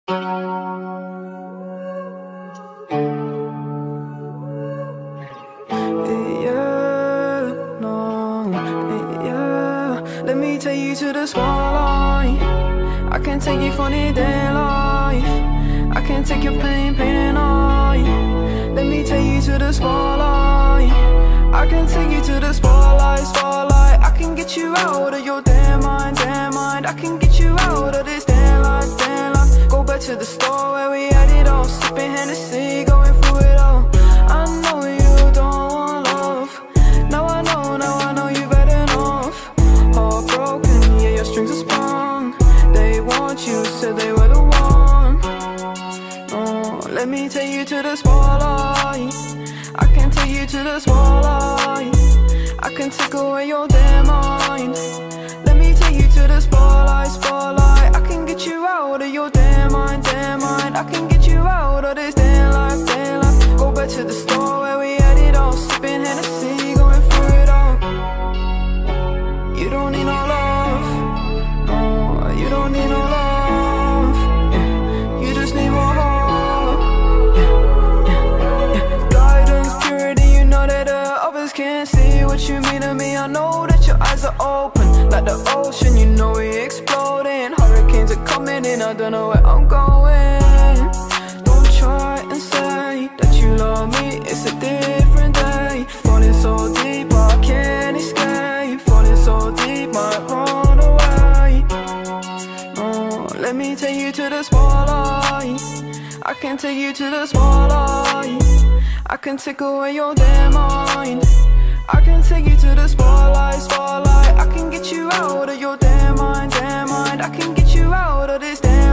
Let me take you to the spotlight. I can take you for the day life. I can take your pain and I. Let me take you to the spotlight. I can take you to the spotlight. I can get you out of your damn mind. I can get you out of this damn life. Go back to the store where we had it all, sipping Hennessy, going through it all. I know you don't want love. Now I know you've had enough. Heartbroken, yeah, your strings are sprung. They want you, said they were the one. Oh, let me take you to the spotlight. I can take you to the spotlight. I can take away your damn mind. Let me take you to the spotlight. I can get you out of your damn mind. I can get you out of this damn life. Go back to the store where we had it all, sipping Hennessy, going through it all. You don't need no love. No, you don't need no love. Yeah. You just need more hope. Yeah. Guidance, purity, you know that others can't see what you mean to me. I know that your eyes are open like the ocean, you know we exploding. Hurricanes are coming in, I don't know where I'm going. Don't try and say that you love me, it's a different day. Falling so deep, I can't escape. Falling so deep, might run away. Oh, let me take you to the spotlight. I can take you to the spotlight. I can take away your damn mind. I can take you to the spotlight. I can get you out of your damn mind. I can get you out of this damn